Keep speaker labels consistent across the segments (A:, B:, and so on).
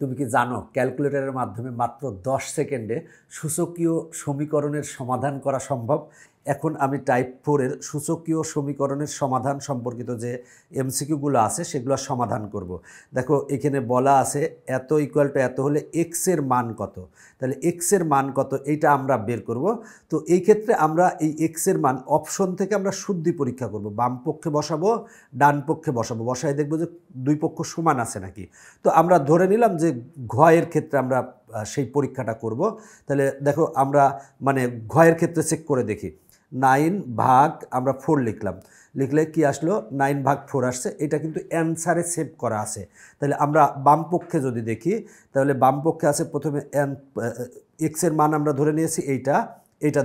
A: তুমি কি জানো ক্যালকুলেটরের মাধ্যমে মাত্র 10 সেকেন্ডে সূচকীয় সমীকরণের সমাধান করা সম্ভব? এখন আমি টাইপ 4 এর সূচকীয় সমীকরণের সমাধান সম্পর্কিত যে এমসিকিউগুলো আছে সেগুলো সমাধান করব। দেখো এখানে বলা আছে এত ইকুয়াল টু এত হলে এক্স এর মান কত, তাহলে এক্স এর মান কত এইটা আমরা বের করব। তো এই ক্ষেত্রে আমরা এই এক্স এর মান অপশন থেকে আমরা শুদ্ধি পরীক্ষা করব, বাম পক্ষে বসাবো ডান পক্ষে বসাবো, বসায় দেখবো যে দুই পক্ষ সমান আছে নাকি। তো আমরা ধরে নিলাম যে ঘয়ের ক্ষেত্রে আমরা সেই পরীক্ষাটা করব। তাহলে দেখো আমরা মানে ঘয়ের ক্ষেত্রে চেক করে দেখি। 9 ভাগ আমরা 4 লিখলাম, লিখলে কি আসলো 9 ভাগ 4 আসছে, এটা কিন্তু অ্যান্সারে সেভ করা আছে। তাহলে আমরা বাম পক্ষে যদি দেখি তাহলে বাম পক্ষে আছে প্রথমে এক্সের মান আমরা ধরে নিয়েছি এইটা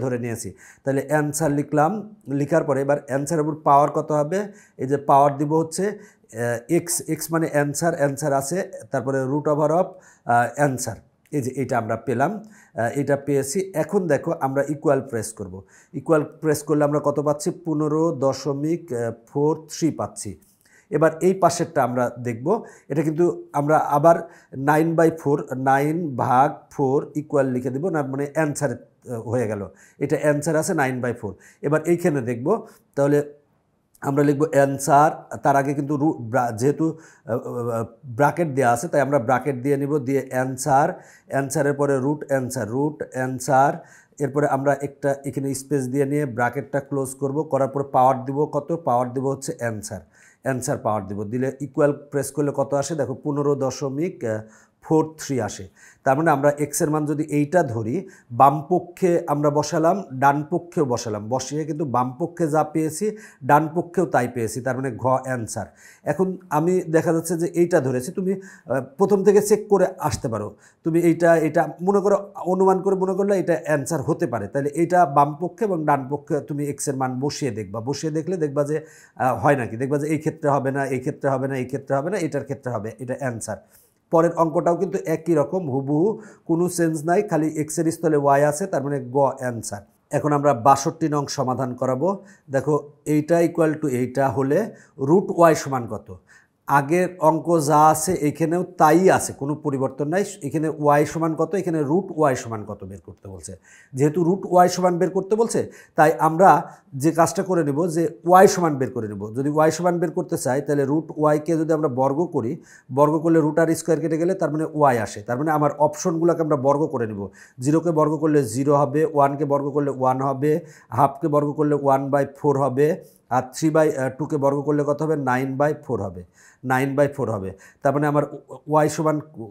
A: ধরে নিয়েছি। তাহলে অ্যান্সার লিখলাম, লিখার পরে এবার অ্যান্সারের উপর পাওয়ার কত হবে, এই যে পাওয়ার দিব হচ্ছে এক্স মানে অ্যান্সার আছে, তারপরে রুট ওভার অফ অ্যান্সার, এই যে এটা আমরা পেলাম, এটা পেয়েছি। এখন দেখো আমরা ইকুয়াল প্রেস করব। ইকুয়াল প্রেস করলে আমরা কত পাচ্ছি 15.43 পাচ্ছি। এবার এই পাশেরটা আমরা দেখব, এটা কিন্তু আমরা আবার 9/4 9 ভাগ 4 ইকুয়াল লিখে দেবো, না মানে অ্যান্সার হয়ে গেল, এটা অ্যান্সার আছে 9/4। এবার এইখানে দেখব, তাহলে আমরা লিখব অ্যান্সার, তার আগে কিন্তু যেহেতু ব্র্যাকেট দেওয়া আছে তাই আমরা ব্র্যাকেট দিয়ে নিব, দিয়ে অ্যান্সারের পরে রুট অ্যান্সার, এরপরে আমরা একটা এখানে স্পেস দিয়ে নিয়ে ব্র্যাকেটটা ক্লোজ করব, করার পরে পাওয়ার দিব কত, পাওয়ার দিব হচ্ছে অ্যান্সার পাওয়ার দিব, দিলে ইকুয়াল প্রেস করলে কত আসে দেখো 15.43 আসে। তার মানে আমরা এক্সের মান যদি এইটা ধরি, বাম পক্ষে আমরা বসালাম ডান পক্ষেও বসালাম, বসিয়ে কিন্তু বাম পক্ষে যা পেয়েছি ডান পক্ষেও তাই পেয়েছি, তার মানে ঘ অ্যান্সার। এখন আমি দেখা যাচ্ছে যে এইটা ধরেছি, তুমি প্রথম থেকে চেক করে আসতে পারো, তুমি এইটা মনে করো, অনুমান করে মনে করলে এটা অ্যান্সার হতে পারে, তাহলে এইটা বাম পক্ষে এবং ডান পক্ষে তুমি এক্সের মান বসিয়ে দেখবা, বসিয়ে দেখলে দেখবা যে হয় নাকি, দেখবা যে এই ক্ষেত্রে হবে না, এই ক্ষেত্রে হবে না, এই ক্ষেত্রে হবে না, এটার ক্ষেত্রে হবে, এটা অ্যান্সার। পরের অঙ্কটাও কিন্তু একই রকম হুবহু, কোনো চেঞ্জ নাই, খালি এক্সের স্থলে ওয়াই আছে, তার মানে গ অ্যান্সার। এখন আমরা 62 নং সমাধান করাবো। দেখো এইটা ইকুয়াল টু এইটা হলে রুট ওয়াই সমান কত, আগের অঙ্ক যা আছে এখানেও তাই আছে, কোনো পরিবর্তন নাই। এখানে ওয়াই সমান কত, এখানে রুট ওয়াই সমান কত বের করতে বলছে। যেহেতু রুট ওয়াই সমান বের করতে বলছে তাই আমরা যে কাজটা করে নেব যে ওয়াই সমান বের করে নেব। যদি ওয়াই সমান বের করতে চাই তাহলে রুট ওয়াইকে যদি আমরা বর্গ করি, বর্গ করলে রুট আর স্কোয়ার কেটে গেলে তার মানে ওয়াই আসে, তার মানে আমার অপশনগুলোকে আমরা বর্গ করে নেব। 0কে বর্গ করলে 0 হবে, 1কে বর্গ করলে 1 হবে, হাফকে বর্গ করলে 1/4 হবে, আর 3/2কে বর্গ করলে কত হবে 9/4 হবে, 9/4 হবে। তার মানে আমার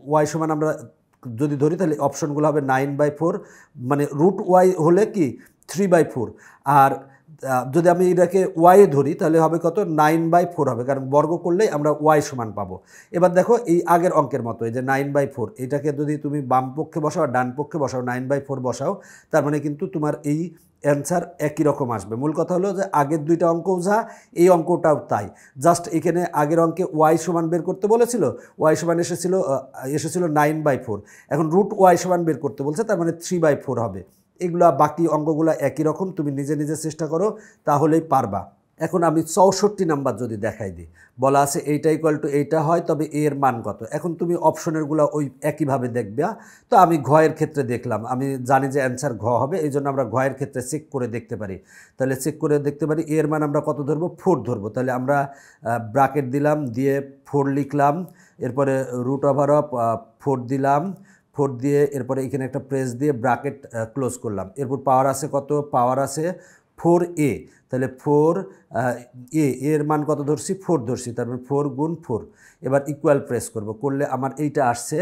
A: ওয়াই সমান আমরা যদি ধরি তাহলে অপশনগুলো হবে 9/4, মানে রুট ওয়াই হলে কি 3/4, আর যদি আমি এটাকে ওয়াই ধরি তাহলে হবে কত 9/4 হবে, কারণ বর্গ করলেই আমরা ওয়াই সমান পাবো। এবার দেখো এই আগের অঙ্কের মতো এই যে 9/4, এটাকে যদি তুমি বাম পক্ষে বসাও ডান পক্ষে বসাও 9/4 বসাও, তার মানে কিন্তু তোমার এই অ্যান্সার একই রকম আসবে। মূল কথা হলো যে আগের দুইটা অঙ্কও যা, এই অঙ্কটাও তাই, জাস্ট এখানে আগের অঙ্কে ওয়াই সমান বের করতে বলেছিল, ওয়াই সমান এসেছিল 9/4, এখন রুট ওয়াই সমান বের করতে বলছে, তার মানে 3/4 হবে। এগুলা বাকি অঙ্কগুলো একই রকম, তুমি নিজে নিজে চেষ্টা করো তাহলেই পারবা। এখন আমি 64 নাম্বার যদি দেখাই দিই, বলা আছে এইটা ইকুয়াল টু এইটা হয় তবে এর মান কত। এখন তুমি অপশনেরগুলো ওই একইভাবে দেখবে। তো আমি ঘয়ের ক্ষেত্রে দেখলাম, আমি জানি যে অ্যান্সার ঘ হবে, এই জন্য আমরা ঘয়ের ক্ষেত্রে চেক করে দেখতে পারি। তাহলে চেক করে দেখতে পারি এর মান আমরা কত ধরবো 4 ধরবো। তাহলে আমরা ব্র্যাকেট দিলাম, দিয়ে 4 লিখলাম, এরপরে রুট ওভার অফ 4 দিলাম, 4 দিয়ে এরপরে এখানে একটা প্রেস দিয়ে ব্র্যাকেট ক্লোজ করলাম। এরপর পাওয়ার আছে কত, পাওয়ার আছে 4a, তাহলে 4 এর মান কত ধরছি 4 ধরছি, তারপর 4 গুণ 4। এবার ইকুয়াল প্রেস করব, করলে আমার এইটা আসছে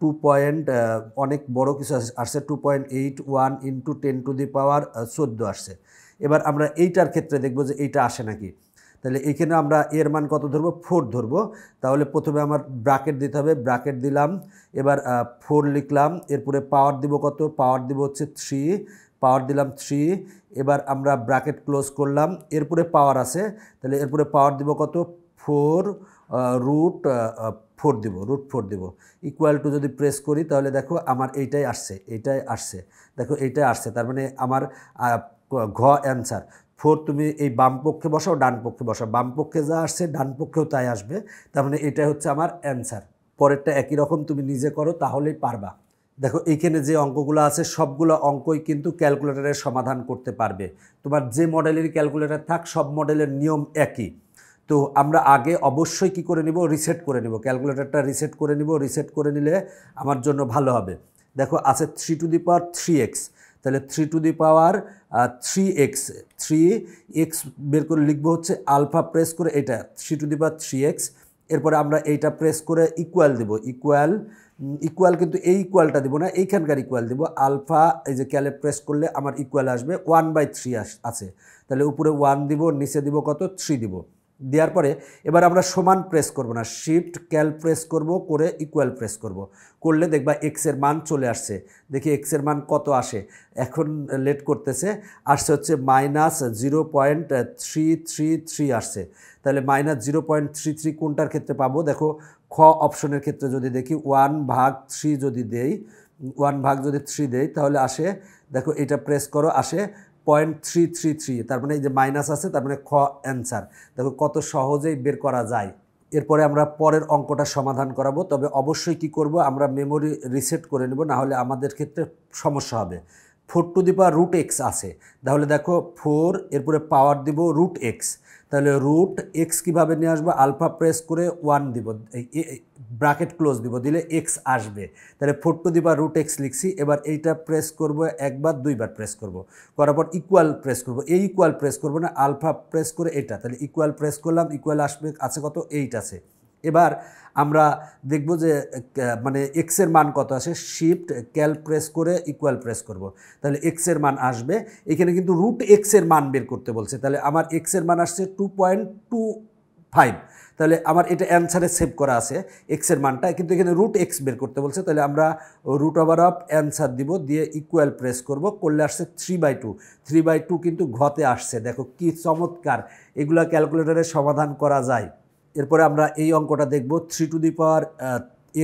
A: 2 পয়েন্ট অনেক বড় কিছু আসছে 2.81 ইন্টু 10⁻14 আসছে। এবার আমরা এইটার ক্ষেত্রে দেখব যে এইটা আসে নাকি। তাহলে এইখানে আমরা এর মান কত ধরবো 4 ধরবো। তাহলে প্রথমে আমার ব্র্যাকেট দিতে হবে, ব্র্যাকেট দিলাম, এবার 4 লিখলাম, এরপরে পাওয়ার দিব কত, পাওয়ার দিব হচ্ছে 3, পাওয়ার দিলাম 3, এবার আমরা ব্র্যাকেট ক্লোজ করলাম, এরপরে পাওয়ার আছে, তাহলে এরপরে পাওয়ার দিব কত 4 রুট 4 দিব, রুট 4 দিব, ইকুয়াল টু যদি প্রেস করি তাহলে দেখো আমার এইটাই আসছে, দেখো এইটাই আসছে, তার মানে আমার ঘ অ্যান্সার। 4 তুমি এই বাম পক্ষে বসাও ডান পক্ষে বসাও, বাম পক্ষে যা আসছে ডান পক্ষেও তাই আসবে, তার মানে এটাই হচ্ছে আমার অ্যান্সার। পরেরটা একই রকম তুমি নিজে করো, তাহলেই পারবা। দেখো এইখানে যে অঙ্কগুলো আছে সবগুলো অঙ্কই কিন্তু ক্যালকুলেটরের সমাধান করতে পারবে। তোমার যে মডেলেরই ক্যালকুলেটর থাক, সব মডেলের নিয়ম একই। তো আমরা আগে অবশ্যই কি করে নিব, রিসেট করে নিব, ক্যালকুলেটরটা রিসেট করে নিব। রিসেট করে নিলে আমার জন্য ভালো হবে। দেখো আছে 3 টু দি পাওয়ার 3x, তাহলে 3 to the power 3x, 3x বের করে লিখবো হচ্ছে আলফা প্রেস করে এটা 3 টু দি পাওয়ার 3x। এরপরে আমরা এইটা প্রেস করে ইকুয়াল দেব, ইকুয়াল কিন্তু এই ইকুয়ালটা দিব না, এইখানকার ইকুয়াল দিব। আলফা এই যে ক্যালে প্রেস করলে আমার ইকুয়াল আসবে 1/3 আছে, তাহলে উপরে 1 দিব, নিচে দিব কত 3 দিব। দেওয়ার পরে এবার আমরা সমান প্রেস করব না, শিফট ক্যাল প্রেস করব, করে ইকুয়াল প্রেস করব, করলে দেখবা এক্সের মান চলে আসছে। দেখি এক্সের মান কত আসে, এখন লেট করতেছে, আসছে হচ্ছে -0.333 আসছে। তাহলে -0.33 কোনটার ক্ষেত্রে পাবো, দেখো খ অপশনের ক্ষেত্রে যদি দেখি 1/3 যদি দেই, 1/3 দেই তাহলে আসে, দেখো এটা প্রেস করো, আসে 0.333, তার মানে এই যে মাইনাস আছে, তার মানে খ অ্যান্সার। দেখো কত সহজেই বের করা যায়। এরপরে আমরা পরের অঙ্কটা সমাধান করাবো, তবে অবশ্যই কি করব, আমরা মেমোরি রিসেট করে নেব, না হলে আমাদের ক্ষেত্রে সমস্যা হবে। 4 টু দি পাওয়ার √x আছে, তাহলে দেখো 4 এরপরে পাওয়ার দিব √x, তাহলে √x কীভাবে নিয়ে আসবো, আলফা প্রেস করে 1 দিব, ব্র্যাকেট ক্লোজ দিব, দিলে x আসবে। তাহলে 4 টু দি পাওয়ার √x লিখছি। এবার এইটা প্রেস করব, একবার দুইবার প্রেস করব, করার পর ইকুয়াল প্রেস করব, এই ইকুয়াল প্রেস করব না, আলফা প্রেস করে এটা, তাহলে ইকুয়াল প্রেস করলাম, ইকুয়াল আসবে আছে কত 8 আছে। এবার আমরা দেখব যে মানে এক্সের মান কত আসে, শিফট ক্যাল প্রেস করে ইকুয়াল প্রেস করব, তাহলে এক্সের মান আসবে। এখানে কিন্তু √x এর মান বের করতে বলছে, তাহলে আমার এক্সের মান আসছে 2.25, তাহলে আমার এটা অ্যান্সারে সেভ করা আছে এক্সের মানটা, কিন্তু এখানে √x বের করতে বলছে, তাহলে আমরা √ওভার অ্যান্সার দিব, দিয়ে ইকুয়াল প্রেস করব, করলে আসছে 3/2, 3/2 কিন্তু ঘতে আসছে। দেখো কি চমৎকার, এগুলা ক্যালকুলেটরে সমাধান করা যায়। এরপরে আমরা এই অঙ্কটা দেখব, 3 টু দি পাওয়ার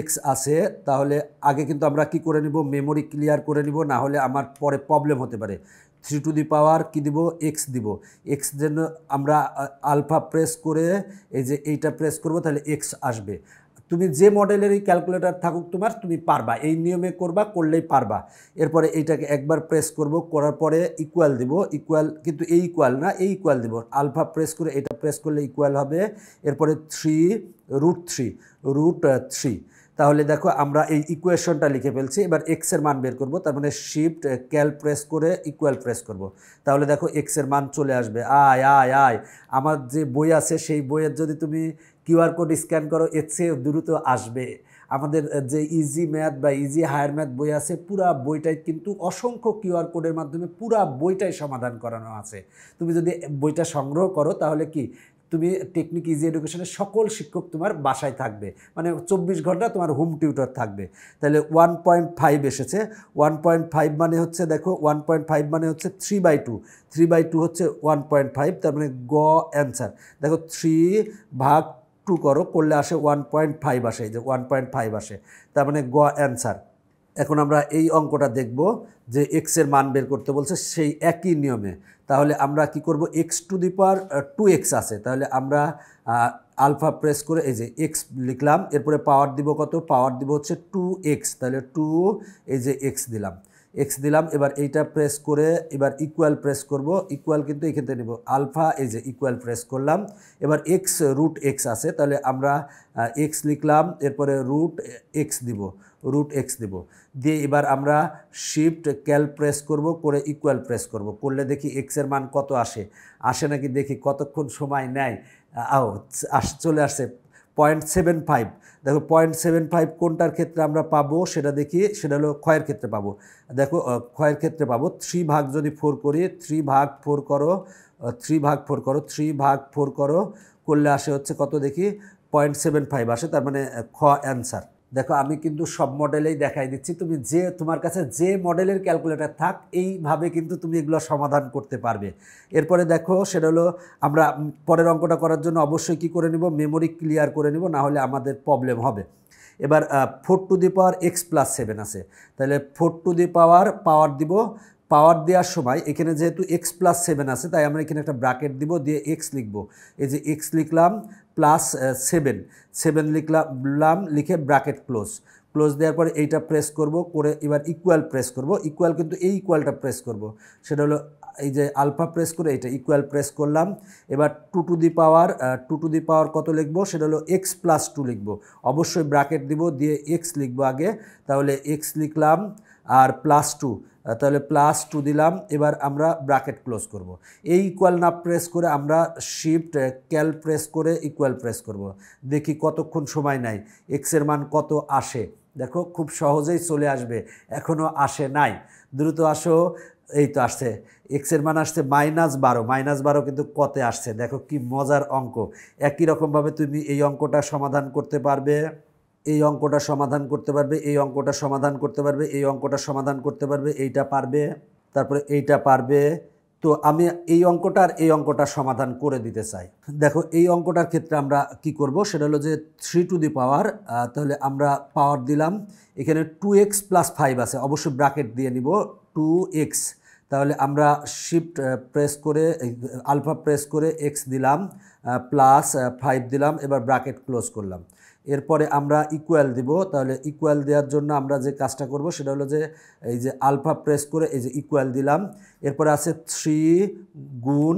A: x আছে, তাহলে আগে কিন্তু আমরা কি করে নিব, মেমোরি ক্লিয়ার করে নিব, না হলে আমার পরে প্রবলেম হতে পারে। 3 টু দি পাওয়ার কি দিব, x দিব, x জন্য আমরা আলফা প্রেস করে এই যে এইটা প্রেস করব, তাহলে x আসবে। তুমি যে মডেলেরই ক্যালকুলেটর থাকুক তোমার, তুমি পারবা, এই নিয়মে করবা, করলেই পারবা। এরপরে এইটাকে একবার প্রেস করব, করার পরে ইকুয়াল দিব, ইকুয়াল কিন্তু এই ইকুয়াল না, এই ইকুয়াল দিব, আলফা প্রেস করে এটা প্রেস করলে ইকুয়াল হবে। এরপরে 3√3, তাহলে দেখো আমরা এই ইকুয়েশনটা লিখে ফেলছি। এবার এক্সের মান বের করব, তার মানে শিফট ক্যাল প্রেস করে ইকুয়াল প্রেস করব, তাহলে দেখো এক্সের মান চলে আসবে। আয় আমার যে বই আছে সেই বইয়ের যদি তুমি কিউআর কোড স্ক্যান করো, এর চেয়ে দ্রুত আসবে। আমাদের যে ইজি ম্যাথ বা ইজি হায়ার ম্যাথ বই আছে, পুরা বইটাই কিন্তু অসংখ্য কিউআর কোডের মাধ্যমে পুরা বইটাই সমাধান করানো আছে। তুমি যদি বইটা সংগ্রহ করো, তাহলে কি তুমি টেকনিক ইজি এডুকেশনের সকল শিক্ষক তোমার বাসায় থাকবে, মানে 24 ঘন্টা তোমার হোম টিউটর থাকবে। তাহলে 1.5 এসেছে, 1.5 মানে হচ্ছে, দেখো 1.5 মানে হচ্ছে 3/2, 3/2 হচ্ছে 1.5, তার মানে গ অ্যান্সার। দেখো 3/2 করো, করলে আসে 1.5 আসে, এই যে 1.5 আসে, তার মানে গ অ্যান্সার। এখন আমরা এই অঙ্কটা দেখব যে এক্সের মান বের করতে বলছে সেই একই নিয়মে। তাহলে আমরা কি করব, x to the power 2x আছে, তাহলে আমরা আলফা প্রেস করে এই যে x লিখলাম, এরপরে পাওয়ার দিব কত, পাওয়ার দিব হচ্ছে 2x, তাহলে 2 এই যে x দিলাম। এবার এইটা প্রেস করে এবার ইকুয়াল প্রেস করব, ইকুয়াল কিন্তু এখান থেকে নেব, আলফা এই যে ইকুয়াল প্রেস করলাম। এবার √x আছে, তাহলে আমরা x লিখলাম, এরপরে √x দিব, দিয়ে এবার আমরা শিফট ক্যাল প্রেস করব, করে ইকুয়াল প্রেস করব, করলে দেখি এক্সের মান কত আসে নাকি দেখি, কতক্ষণ সময় নেয়। চলে আসছে 0.75। দেখো 0.75 কোনটার ক্ষেত্রে আমরা পাবো সেটা দেখি, সেটা হলো ক্ষয়ের ক্ষেত্রে পাবো। দেখো ক্ষয়ের ক্ষেত্রে পাবো 3 ভাগ যদি 4 করি, 3/4 করো, 3/4 করো, করলে আসে হচ্ছে কত দেখি, 0.75 আসে, তার মানে খ অ্যান্সার। দেখো আমি কিন্তু সব মডেলেই দেখাই দিচ্ছি, তুমি যে তোমার কাছে যে মডেলের ক্যালকুলেটর থাক, এইভাবে কিন্তু তুমি এগুলো সমাধান করতে পারবে। এরপরে দেখো সেটা হলো, আমরা পরের অঙ্কটা করার জন্য অবশ্যই কি করে নিব, মেমোরি ক্লিয়ার করে নিব, না হলে আমাদের প্রবলেম হবে। এবার 4 টু দি পাওয়ার x + 7 আছে, তাহলে 4 টু দি পাওয়ার দিব, পাওয়ার দেওয়ার সময় এখানে যেহেতু x + 7 আছে, তাই আমরা এখানে একটা ব্র্যাকেট দিব, দিয়ে x লিখব, এই যে x লিখলাম, প্লাস 7, 7 লিখলাম, লিখে ব্র্যাকেট ক্লোজ দেওয়ার পরে এইটা প্রেস করব, করে এবার ইকুয়াল প্রেস করব। ইকুয়াল কিন্তু এই ইকুয়ালটা প্রেস করব, সেটা হলো এই যে আলফা প্রেস করে এইটা ইকুয়াল প্রেস করলাম। এবার 2 টু দি পাওয়ার কত লিখবো, সেটা হলো এক্স প্লাস 2 লিখবো। অবশ্যই ব্র্যাকেট দিব, দিয়ে এক্স লিখবো আগে, তাহলে এক্স লিখলাম আর প্লাস 2, তাহলে প্লাস 2 দিলাম। এবার আমরা ব্র্যাকেট ক্লোজ করব। এই ইকুয়াল না প্রেস করে আমরা শিফট ক্যাল প্রেস করে ইকুয়াল প্রেস করব। দেখি কতক্ষণ সময় নাই, এক্সের মান কত আসে। দেখো খুব সহজেই চলে আসবে, এখনও আসে নাই, দ্রুত আসো। এই তো আসছে, এক্সের মান আসছে -12 কিন্তু কতে আসছে, দেখো কি মজার অঙ্ক। একই রকমভাবে তুমি এই অঙ্কটা সমাধান করতে পারবে, এই অঙ্কটা সমাধান করতে পারবে, এই অঙ্কটা সমাধান করতে পারবে, এই অঙ্কটা সমাধান করতে পারবে, এইটা পারবে, তারপরে এইটা পারবে। তো আমি এই অঙ্কটা আর এই অঙ্কটা সমাধান করে দিতে চাই। দেখো এই অঙ্কটার ক্ষেত্রে আমরা কি করব, সেটা হলো যে 3 টু দি পাওয়ার, তাহলে আমরা পাওয়ার দিলাম, এখানে 2x প্লাস 5 আছে, অবশ্যই ব্র্যাকেট দিয়ে নিব 2x। তাহলে আমরা শিফট প্রেস করে আলফা প্রেস করে x দিলাম, প্লাস 5 দিলাম, এবার ব্র্যাকেট ক্লোজ করলাম। এরপরে আমরা ইকুয়াল দিব, তাহলে ইকুয়াল দেওয়ার জন্য আমরা যে কাজটা করব সেটা হলো যে এই যে আলফা প্রেস করে এই যে ইকুয়াল দিলাম। এরপরে আছে 3 গুণ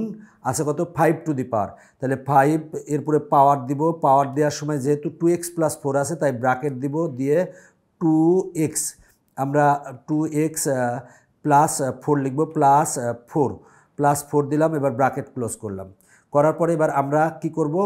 A: আছে কত 5 টু দি পাওয়ার, তাহলে 5, এরপরে পাওয়ার দিব। পাওয়ার দেওয়ার সময় যেহেতু 2x প্লাস 4 আছে তাই ব্র্যাকেট দিব, দিয়ে 2x, আমরা 2x প্লাস 4 লিখব, প্লাস 4 দিলাম, এবার ব্র্যাকেট ক্লোজ করলাম। করার পরে এবার আমরা কি করব,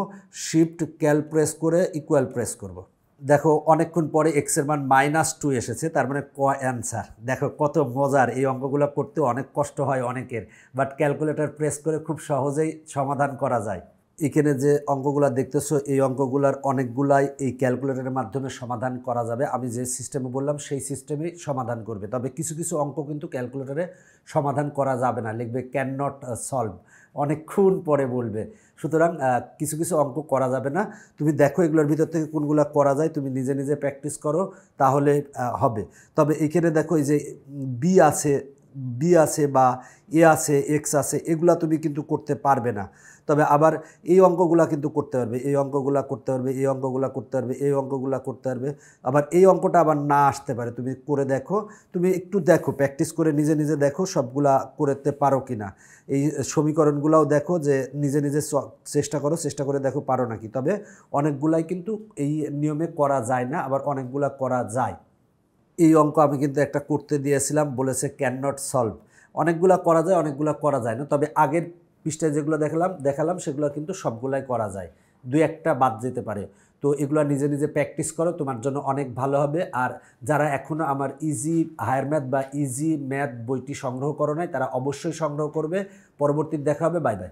A: শিফট ক্যাল প্রেস করে ইকুয়াল প্রেস করব। দেখো অনেকক্ষণ পরে এক্সের মান -2 এসেছে, তার মানে ক অ্যান্সার। দেখো কত মজার, এই অঙ্কগুলো করতে অনেক কষ্ট হয় অনেকের, বাট ক্যালকুলেটর প্রেস করে খুব সহজেই সমাধান করা যায়। এখানে যে অঙ্কগুলো দেখতেছো এই অঙ্কগুলার অনেকগুলাই এই ক্যালকুলেটরের মাধ্যমে সমাধান করা যাবে। আমি যে সিস্টেমে বললাম সেই সিস্টেমেই সমাধান করবে, তবে কিছু কিছু অঙ্ক কিন্তু ক্যালকুলেটরে সমাধান করা যাবে না, লিখবে ক্যান নট সলভ, অনেকক্ষণ পরে বলবে। সুতরাং কিছু কিছু অঙ্ক করা যাবে না। তুমি দেখো এগুলোর ভিতর থেকে কোনগুলো করা যায়, তুমি নিজে নিজে প্র্যাকটিস করো, তাহলে হবে। তবে এখানে দেখো এই যে বি আছে বা এ আছে, এক্স আছে, এগুলা তুমি কিন্তু করতে পারবে না। তবে আবার এই অঙ্কগুলা কিন্তু করতে পারবে, এই অঙ্কগুলা করতে পারবে, এই অঙ্কগুলা করতে পারবে, এই অঙ্কগুলা করতে পারবে। আবার এই অঙ্কটা আবার না আসতে পারে, তুমি করে দেখো, তুমি একটু দেখো, প্র্যাকটিস করে নিজে নিজে দেখো সবগুলা করতে পারো কি না। এই সমীকরণগুলাও দেখো যে নিজে নিজে চেষ্টা করে দেখো পারো নাকি। তবে অনেকগুলাই কিন্তু এই নিয়মে করা যায় না, আবার অনেকগুলা করা যায়। এই অঙ্ক আমি কিন্তু একটা করতে দিয়েছিলাম, বলেছে ক্যান নট সলভ। অনেকগুলা করা যায়, অনেকগুলা করা যায় না। তবে আগের পৃষ্ঠায় যেগুলো দেখালাম সেগুলো কিন্তু সবগুলাই করা যায়, 2-1টা বাদ যেতে পারে। তো এগুলো নিজে নিজে প্র্যাকটিস করো, তোমার জন্য অনেক ভালো হবে। আর যারা এখনও আমার ইজি হায়ার ম্যাথ বা ইজি ম্যাথ বইটি সংগ্রহ করো নাই, তারা অবশ্যই সংগ্রহ করবে। পরবর্তীতে দেখা হবে, বাই বাই।